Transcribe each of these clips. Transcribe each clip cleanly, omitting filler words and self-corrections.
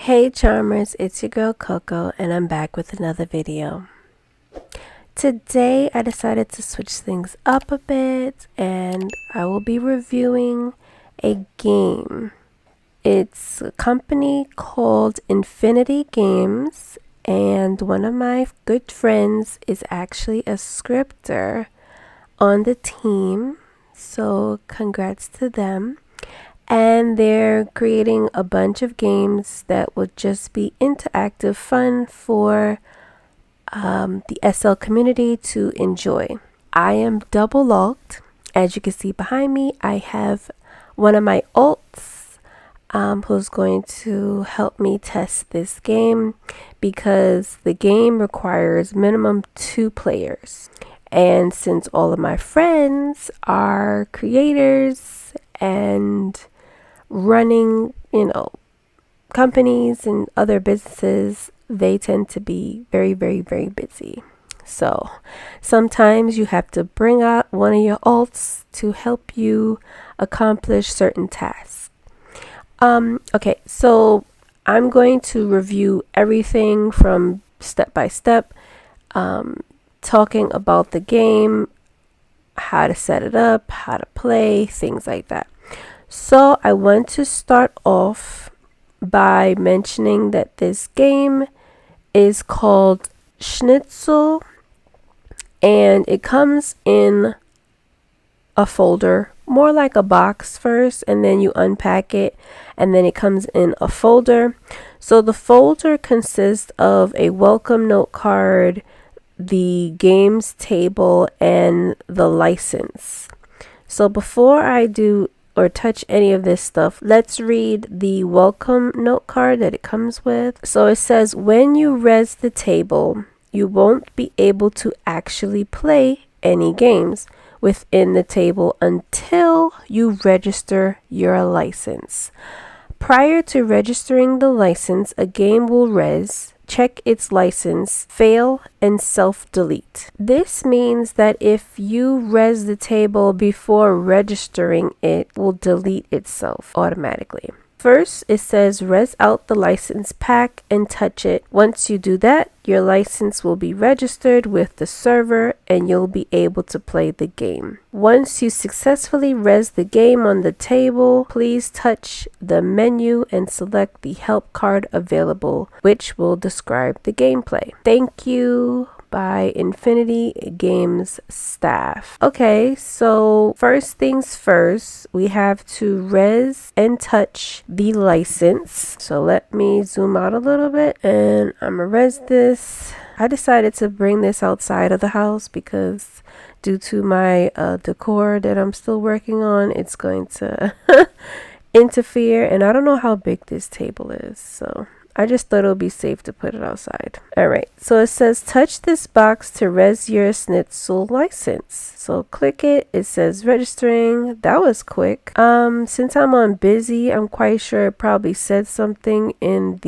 Hey Charmers, it's your girl Coco and I'm back with another video. Today I decided to switch things up a bit and I will be reviewing a game. It's a company called Infinity Games and one of my good friends is actually a scripter on the team, so congrats to them. And they're creating a bunch of games that will just be interactive fun for the SL community to enjoy. I am double logged. As you can see behind me, I have one of my alts who's going to help me test this game because the game requires minimum 2 players. And since all of my friends are creators and running, companies and other businesses, they tend to be very busy. So sometimes you have to bring out one of your alts to help you accomplish certain tasks. Okay, so I'm going to review everything from step by step, talking about the game, how to set it up, how to play, things like that. So I want to start off by mentioning that this game is called Schnitzel and it comes in a folder, more like a box first, and then you unpack it and then it comes in a folder. So the folder consists of a welcome note card, the games table, and the license. So before I do or touch any of this stuff, let's read the welcome note card that it comes with. So it says, when you res the table, you won't be able to actually play any games within the table until you register your license. Prior to registering the license, a game will res, check its license, fail, and self-delete. This means that if you res the table before registering, it will delete itself automatically. First, it says res out the license pack and touch it. Once you do that, your license will be registered with the server and you'll be able to play the game. Once you successfully res the game on the table, please touch the menu and select the help card available, which will describe the gameplay. Thank you. By Infinity Games staff. Okay, so first things first, we have to res and touch the license. So let me zoom out a little bit and I'm gonna res this. I decided to bring this outside of the house because due to my decor that I'm still working on, it's going to interfere, and I don't know how big this table is, so I just thought it would be safe to put it outside. Alright, so it says touch this box to res your Schnitzel license. So click it. It says registering. That was quick. Since I'm on busy, I'm quite sure it probably said something and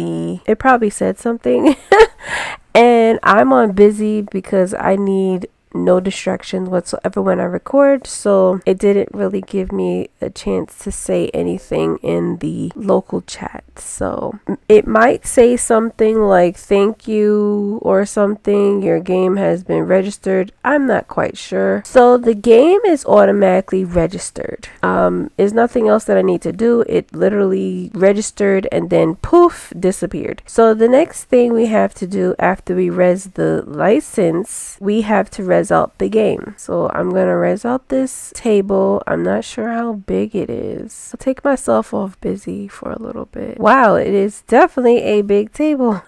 I'm on busy because I need no distractions whatsoever when I record, so it didn't really give me a chance to say anything in the local chat. So it might say something like thank you or something, your game has been registered. I'm not quite sure. So the game is automatically registered. There's nothing else that I need to do. It literally registered and then poof, disappeared. So the next thing we have to do after we res the license, we have to res out the game. So I'm gonna res out this table. I'm not sure how big it is. I'll take myself off busy for a little bit. Wow, it is definitely a big table.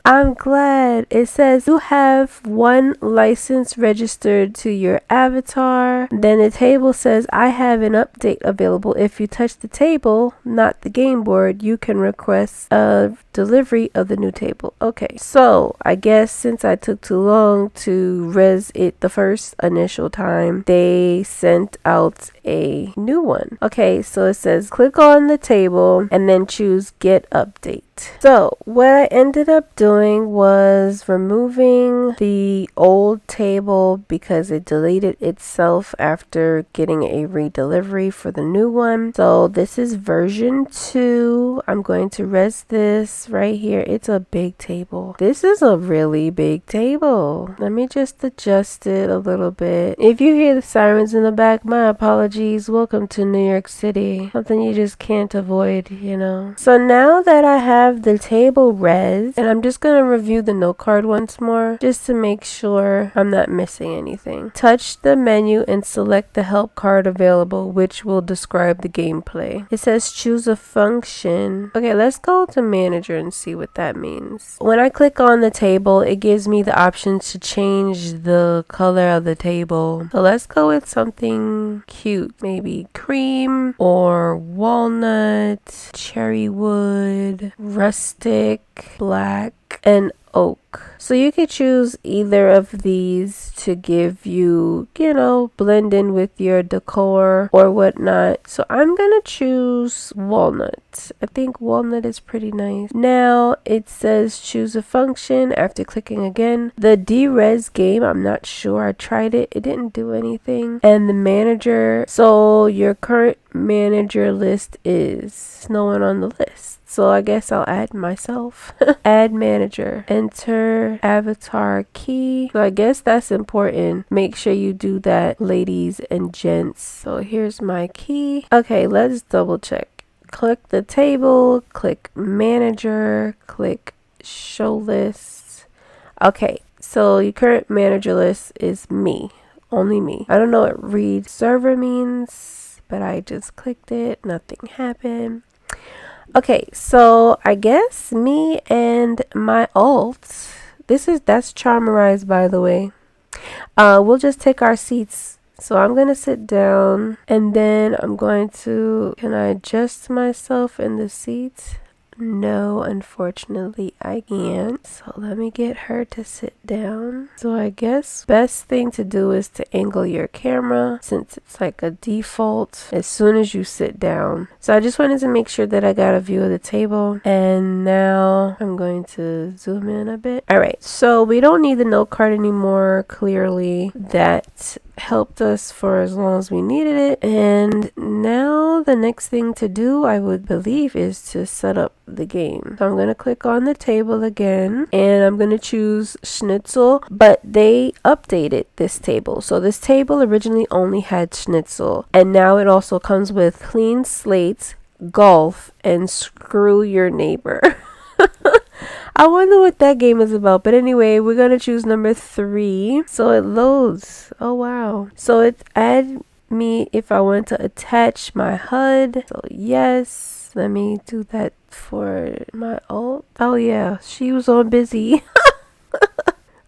I'm glad. It says you have one license registered to your avatar. Then the table says I have an update available. If you touch the table, not the game board, you can request a delivery of the new table. Okay, so I guess since I took too long to res it the first initial time, they sent out a new one. Okay, so it says click on the table and then choose get update. So what I ended up doing doing was removing the old table because it deleted itself after getting a redelivery for the new one. So this is version 2. I'm going to res this right here. It's a big table. This is a really big table. Let me just adjust it a little bit. If you hear the sirens in the back, my apologies. Welcome to New York City. Something you just can't avoid, you know. So now that I have the table res, and I'm just going to review the note card once more just to make sure I'm not missing anything. Touch the menu and select the help card available, which will describe the gameplay. It says choose a function. Okay, let's go to manager and see what that means. When I click on the table, it gives me the option to change the color of the table. So let's go with something cute, maybe cream or walnut, cherry wood, rustic, black, and oak. So you could choose either of these to give you, you know, blend in with your decor or whatnot. So I'm gonna choose walnut. I think walnut is pretty nice. Now it says choose a function after clicking again. The derez game, I'm not sure. I tried it. It didn't do anything. And the manager. So your current manager list is no one on the list. So I guess I'll add myself. Add manager. Enter avatar key. So I guess that's important. Make sure you do that, ladies and gents. So here's my key. Okay, let's double check. Click the table, click manager, click show list. Okay, so your current manager list is me. Only me. I don't know what read server means, but I just clicked it. Nothing happened. Okay, so I guess me and my alt, that's Charmerize, by the way. We'll just take our seats. So I'm gonna sit down and then I'm going to, can I adjust myself in the seat? No, unfortunately I can't. So let me get her to sit down. So I guess best thing to do is to angle your camera since it's like a default as soon as you sit down. So I just wanted to make sure that I got a view of the table. And now I'm going to zoom in a bit. All right, so we don't need the note card anymore. Clearly that helped us for as long as we needed it. And now the next thing to do, I would believe, is to set up the game. So I'm going to click on the table again and I'm going to choose Schnitzel, but they updated this table. So this table originally only had Schnitzel and now it also comes with clean slate, golf, and screw your neighbor. I wonder what that game is about. But anyway, we're going to choose number 3. So it loads. Oh, wow. So it add me if I want to attach my HUD. So yes. Let me do that for my alt. Oh, yeah. She was on busy.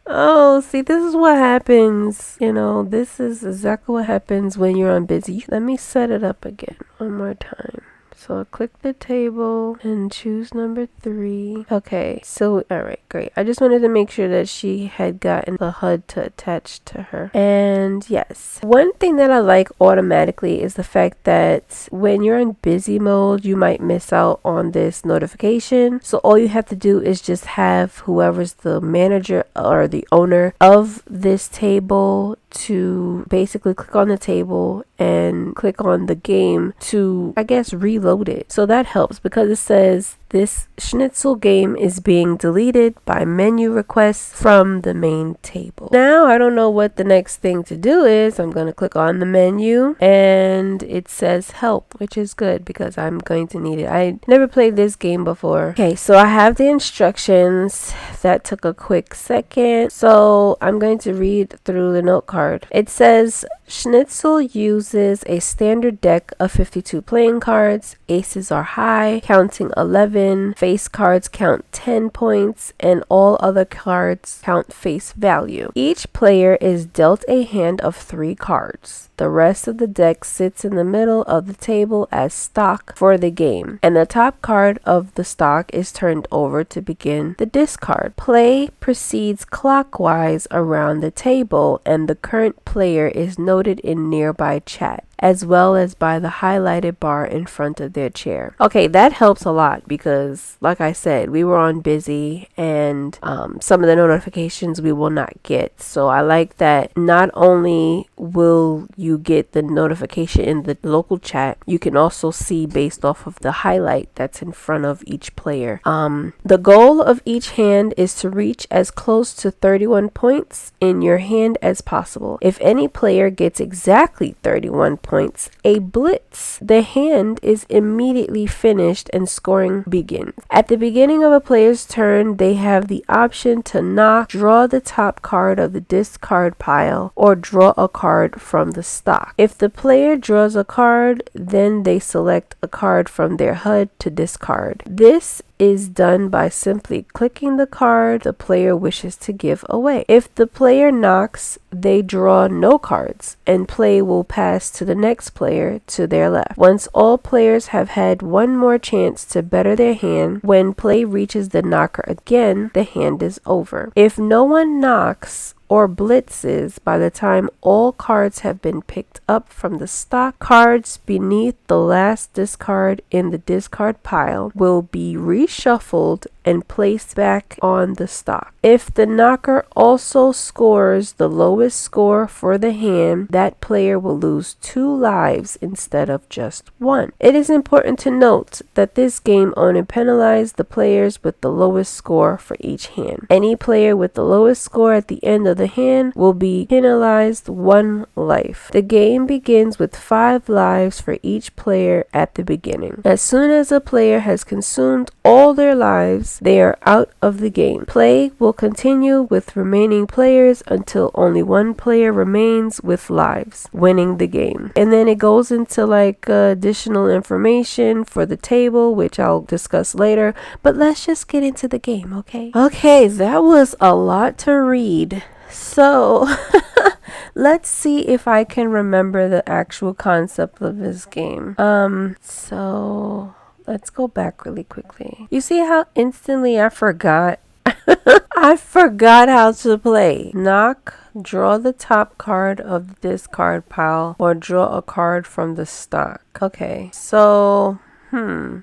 Oh, see, this is what happens. You know, this is exactly what happens when you're on busy. Let me set it up again one more time. So I'll click the table and choose number 3. Okay, so all right, great. I just wanted to make sure that she had gotten the HUD to attach to her. And yes, one thing that I like automatically is the fact that when you're in busy mode, you might miss out on this notification. So all you have to do is just have whoever's the manager or the owner of this table to basically click on the table and click on the game to, I guess, reload it. So that helps because it says this Schnitzel game is being deleted by menu requests from the main table. Now, I don't know what the next thing to do is. I'm going to click on the menu and it says help, which is good because I'm going to need it. I never played this game before. Okay, so I have the instructions. That took a quick second. So I'm going to read through the note card. It says Schnitzel uses a standard deck of 52 playing cards. Aces are high, counting 11. Face cards count 10 points, and all other cards count face value. Each player is dealt a hand of 3 cards. The rest of the deck sits in the middle of the table as stock for the game, and the top card of the stock is turned over to begin the discard. Play proceeds clockwise around the table, and the current player is noted in nearby chat. as well as by the highlighted bar in front of their chair. Okay, that helps a lot because, like I said, we were on busy and some of the notifications we will not get. So I like that not only will you get the notification in the local chat, you can also see based off of the highlight that's in front of each player. The goal of each hand is to reach as close to 31 points in your hand as possible. If any player gets exactly 31 points, a blitz. The hand is immediately finished and scoring begins. At the beginning of a player's turn, they have the option to knock, draw the top card of the discard pile, or draw a card from the stock. If the player draws a card, then they select a card from their HUD to discard. This is done by simply clicking the card the player wishes to give away. If the player knocks, they draw no cards and play will pass to the next player to their left. Once all players have had one more chance to better their hand, when play reaches the knocker again, the hand is over. If no one knocks or blitzes by the time all cards have been picked up from the stock, cards beneath the last discard in the discard pile will be reshuffled and placed back on the stock. If the knocker also scores the lowest score for the hand, that player will lose 2 lives instead of just 1. It is important to note that this game only penalizes the players with the lowest score for each hand. Any player with the lowest score at the end of the hand will be penalized 1 life. The game begins with 5 lives for each player at the beginning. As soon as a player has consumed all their lives, they are out of the game. Play will continue with remaining players until only one player remains with lives, winning the game. And then it goes into like additional information for the table, which I'll discuss later, but let's just get into the game, okay? Okay, that was a lot to read. So let's see if I can remember the actual concept of this game. So let's go back really quickly. You see how instantly I forgot? I forgot how to play. Knock, draw the top card of the discard pile, or draw a card from the stock. Okay, so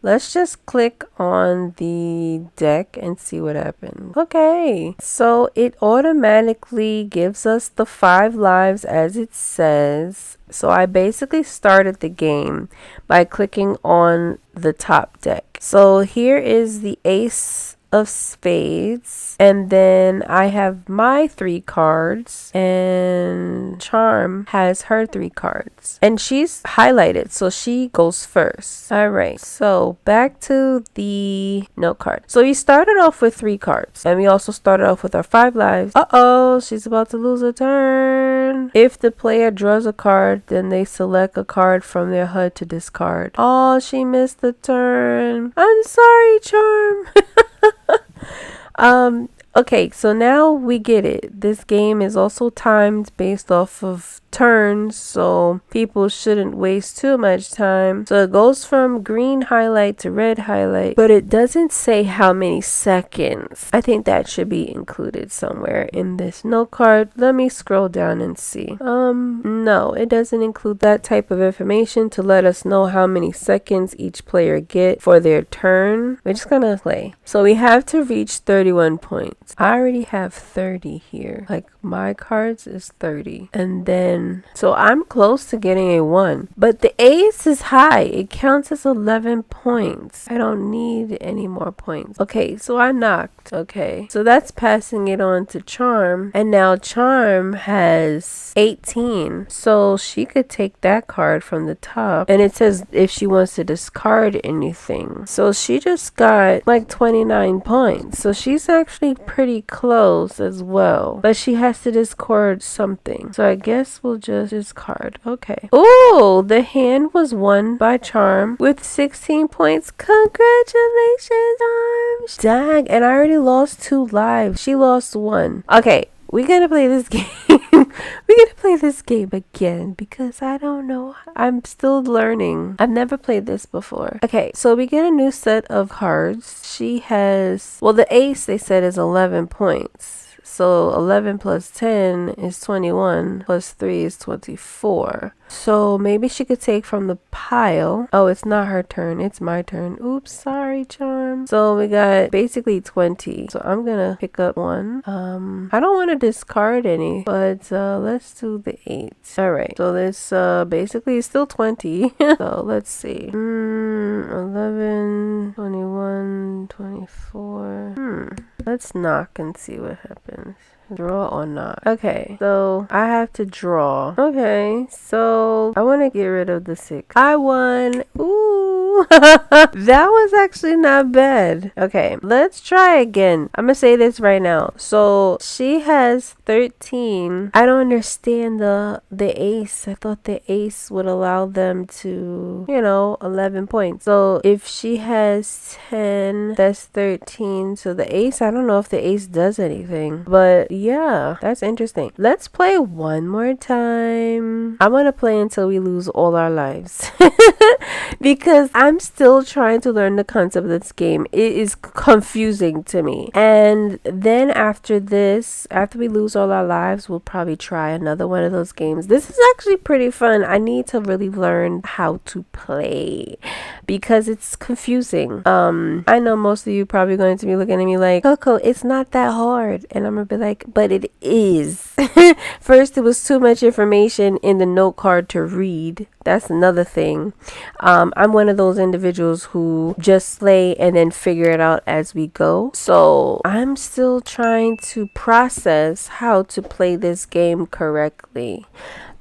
let's just click on the deck and see what happens. Okay, so it automatically gives us the 5 lives as it says. So I basically started the game by clicking on the top deck. So here is the ace of spades, and then I have my 3 cards and Charm has her 3 cards and she's highlighted, so she goes first. All right, so back to the note card. So we started off with 3 cards and we also started off with our 5 lives. She's about to lose a turn. If the player draws a card, then they select a card from their HUD to discard. Oh, she missed the turn. I'm sorry, Charm. Okay, so now we get it. This game is also timed based off of turns, so people shouldn't waste too much time. So it goes from green highlight to red highlight, but it doesn't say how many seconds. I think that should be included somewhere in this note card. Let me scroll down and see. No, it doesn't include that type of information to let us know how many seconds each player get for their turn. We're just gonna play. So we have to reach 31 points. I already have 30 here. Like my cards is 30. And then, so I'm close to getting a 1. But the ace is high. It counts as 11 points. I don't need any more points. Okay, so I knocked. Okay, so that's passing it on to Charm. And now Charm has 18. So she could take that card from the top. And it says if she wants to discard anything. So she just got like 29 points. So she's actually pretty close as well. But she has to discard something. So I guess we'll just discard. Okay. Oh, the hand was won by Charm with 16 points. Congratulations, Charm. Dang, and I already lost 2 lives. She lost 1. Okay, we're gonna play this game. We're gonna play this game again because I don't know. I'm still learning. I've never played this before. Okay, so we get a new set of cards. She has, well, the ace they said is 11 points. So 11 plus 10 is 21, plus 3 is 24. So maybe she could take from the pile. Oh, it's not her turn. It's my turn. Oops, sorry, Charm. So we got basically 20. So I'm gonna pick up one. I don't want to discard any, but let's do the 8. All right. So this basically is still 20. So let's see. 11, 21, 24. Let's knock and see what happens. Draw or not? Okay, so I have to draw. Okay, so I want to get rid of the 6. I won. Ooh, that was actually not bad. Okay, let's try again. I'm gonna say this right now. So she has 13. I don't understand the ace. I thought the ace would allow them to, 11 points. So if she has 10, that's 13. So the ace, I don't know if the ace does anything, but yeah, that's interesting. Let's play one more time. I'm gonna play until we lose all our lives because I'm still trying to learn the concept of this game. It is confusing to me. And then after this, after we lose all our lives, we'll probably try another one of those games. This is actually pretty fun. I need to really learn how to play because it's confusing. I know most of you probably going to be looking at me like, Coco, it's not that hard. And I'm gonna be like, but it is. First, it was too much information in the note card to read. That's another thing. I'm one of those individuals who just play and then figure it out as we go. So I'm still trying to process how to play this game correctly.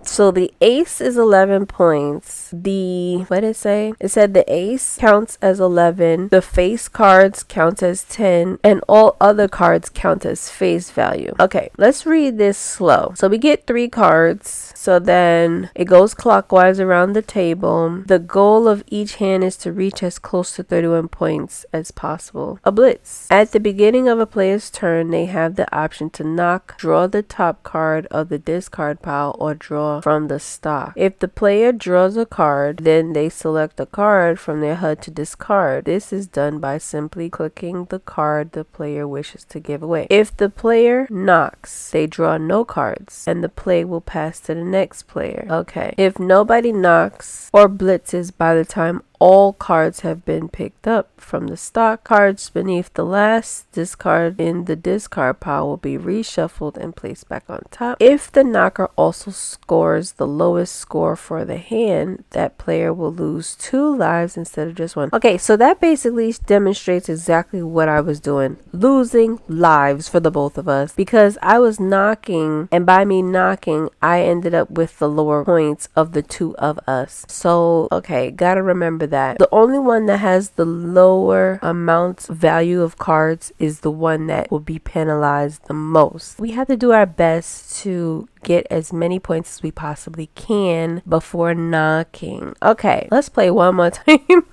So the ace is 11 points. What did it say? It said the ace counts as 11, the face cards count as 10, and all other cards count as face value. Okay, let's read this slow. So we get 3 cards. So then it goes clockwise around the table. The goal of each hand is to reach as close to 31 points as possible. A blitz. At the beginning of a player's turn, they have the option to knock, draw the top card of the discard pile, or draw from the stock. If the player draws a card, then they select a card from their HUD to discard. This is done by simply clicking the card the player wishes to give away. If the player knocks, they draw no cards, and the play will pass to the next player. Okay. If nobody knocks or blitzes by the time all cards have been picked up from the stock, cards beneath the last discard in the discard pile will be reshuffled and placed back on top. If the knocker also scores the lowest score for the hand, that player will lose 2 lives instead of just 1. Okay, so that basically demonstrates exactly what I was doing. Losing lives for the both of us because I was knocking, and by me knocking, I ended up with the lower points of the 2 of us. So, okay, gotta remember that. The only one that has the lower amount value of cards is the one that will be penalized the most. We have to do our best to get as many points as we possibly can before knocking. Okay, let's play one more time.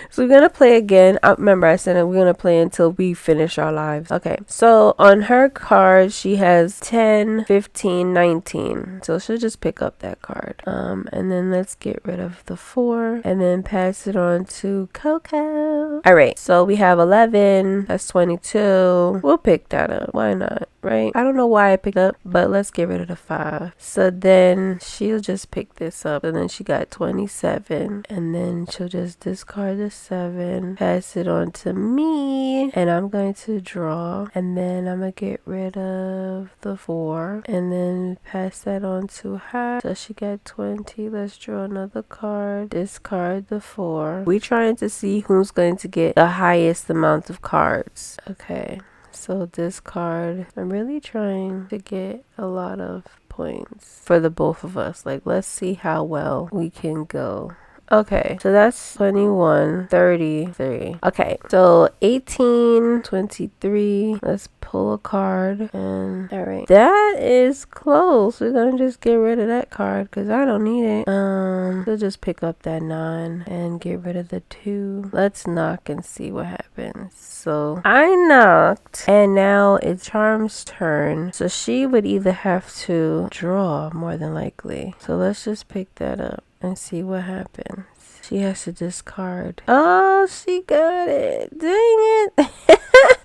So we're gonna play again. Remember I said that we're gonna play until we finish our lives. Okay, so on her card she has 10, 15, 19. So she'll just pick up that card. And then let's get rid of the 4 and then pass it on to Coco. All right, so we have 11. That's 22. We'll pick that up. Why not? Right? I don't know why I picked up, but let's get rid of the 5. So then she'll just pick this up, and then she got 27, and then she'll just discard the 7, pass it on to me, and I'm going to draw, and then I'm gonna get rid of the 4 and then pass that on to her. So she got 20. Let's draw another card, discard the 4. We're trying to see who's going to get the highest amount of cards. Okay, so this card, I'm really trying to get a lot of points for the both of us. Like, let's see how well we can go. Okay, so that's 21, 33. Okay, so 18, 23. Let's pull a card. And all right, that is close. We're gonna just get rid of that card because I don't need it. We'll just pick up that 9 and get rid of the 2. Let's knock and see what happens. So I knocked, and now it's Charm's turn. So she would either have to draw more than likely. So let's just pick that up and see what happens. She has to discard. Oh, she got it. Dang it.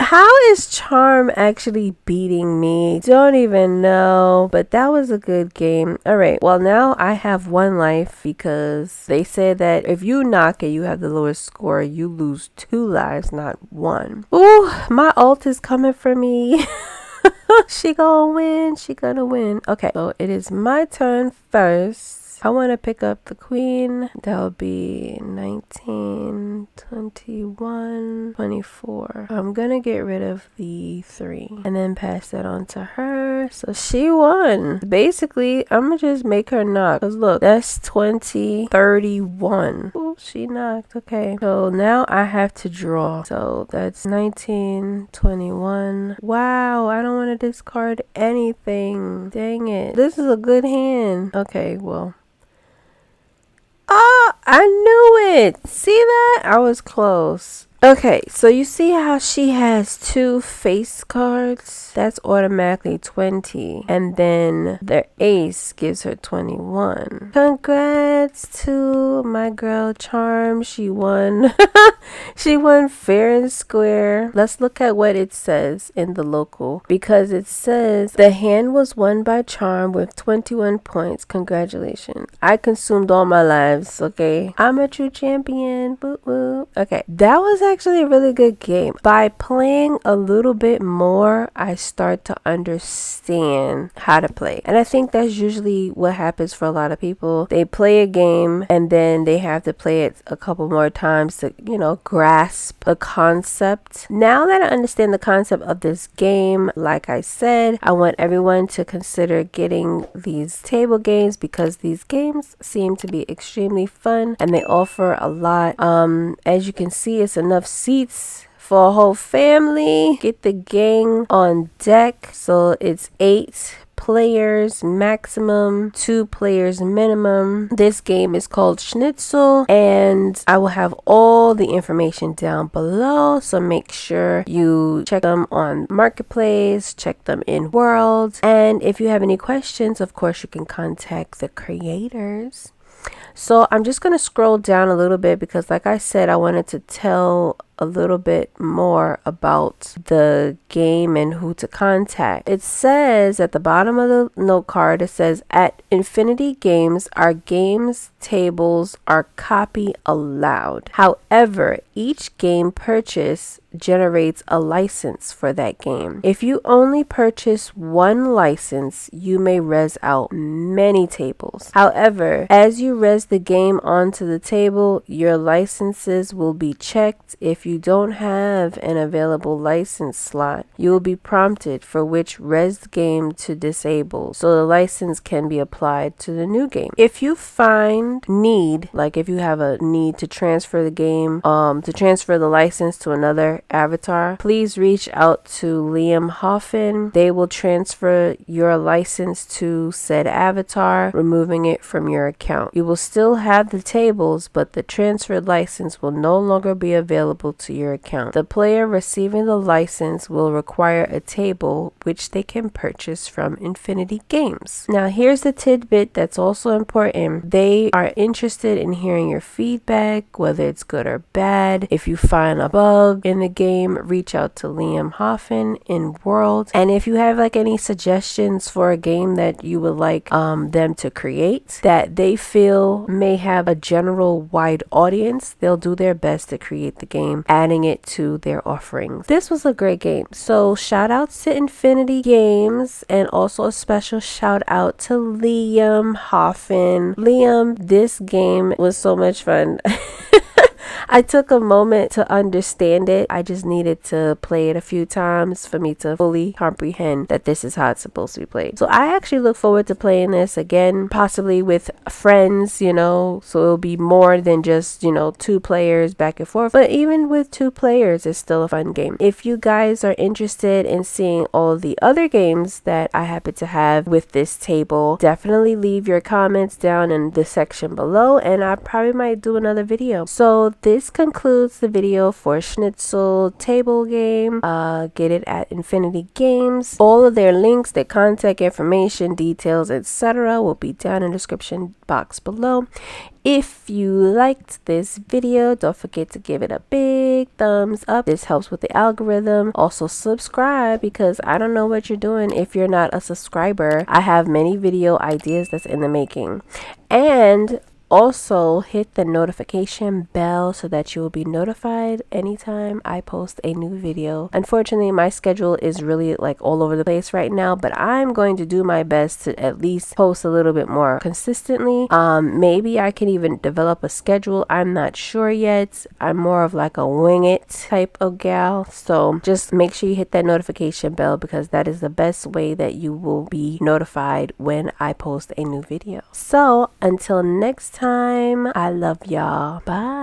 How is Charm actually beating me? Don't even know, but that was a good game. All right, well now I have 1 life because they said that if you knock it, you have the lowest score, you lose 2 lives, not 1. Ooh, my ult is coming for me. She gonna win. She gonna win. Okay, so it is my turn first. I want to pick up the queen. That'll be 19, 21, 24. I'm gonna get rid of the 3 and then pass that on to her. So she won. Basically, I'm gonna just make her knock. Cause look, that's 20, 31. Ooh, she knocked. Okay. So now I have to draw. So that's 19, 21. Wow, I don't want to discard anything. Dang it. This is a good hand. Okay, well. Oh, I knew it. See that? I was close. Okay, so you see how she has 2 face cards? That's automatically 20. And then the ace gives her 21. Congrats to my girl Charm. She won. She won fair and square. Let's look at what it says in the local. Because it says, the hand was won by Charm with 21 points. Congratulations. I consumed all my lives, okay? I'm a true champion. Woo woo. Okay, that was actually a really good game. By playing a little bit more, I start to understand how to play. And I think that's usually what happens for a lot of people. They play a game and then they have to play it a couple more times to, you know, grasp the concept. Now that I understand the concept of this game, like I said, I want everyone to consider getting these table games because these games seem to be extremely fun and they offer a lot. As you can see, it's enough seats for a whole family. Get the gang on deck. So it's 8 players maximum, 2 players minimum. This game is called Schnitzel and I will have all the information down below, so make sure you check them on Marketplace, check them in World, and if you have any questions, of course you can contact the creators. So I'm just going to scroll down a little bit because like I said, I wanted to tell a little bit more about the game and who to contact. It says at the bottom of the note card, it says, at Infinity Games, our games tables are copy allowed. However, each game purchase generates a license for that game. If you only purchase 1 license, you may res out many tables. However, as you res the game onto the table, your licenses will be checked. If you don't have an available license slot, you will be prompted for which res game to disable, so the license can be applied to the new game. If you find need, like if you have a need to transfer the game, to transfer the license to another avatar, please reach out to LiamHoffen. They will transfer your license to said avatar, removing it from your account. You will still have the tables, but the transferred license will no longer be available to your account. The player receiving the license will require a table which they can purchase from Infinity Games. Now here's the tidbit that's also important. They are interested in hearing your feedback, whether it's good or bad. If you find a bug in the game, reach out to LiamHoffen in World. And if you have like any suggestions for a game that you would like them to create that they feel may have a general wide audience, they'll do their best to create the game, adding it to their offerings. This was a great game. So shout out to Infinity Games and also a special shout out to LiamHoffen. Liam, this game was so much fun. I took a moment to understand it. I just needed to play it a few times for me to fully comprehend that this is how it's supposed to be played. So I actually look forward to playing this again, possibly with friends, you know, so it'll be more than just, you know, 2 players back and forth. But even with 2 players, it's still a fun game. If you guys are interested in seeing all of the other games that I happen to have with this table, definitely leave your comments down in the section below and I probably might do another video. So this this concludes the video for Schnitzel table game. Get it at Infinity Games. All of their links, their contact information, details, etc. will be down in the description box below. If you liked this video, don't forget to give it a big thumbs up. This helps with the algorithm. Also subscribe, because I don't know what you're doing if you're not a subscriber. I have many video ideas that's in the making. And also hit the notification bell so that you will be notified anytime I post a new video. Unfortunately, my schedule is really like all over the place right now, but I'm going to do my best to at least post a little bit more consistently. Maybe I can even develop a schedule. I'm not sure yet. I'm more of like a wing it type of gal. So just make sure you hit that notification bell, because that is the best way that you will be notified when I post a new video. So until next time, I love y'all. Bye.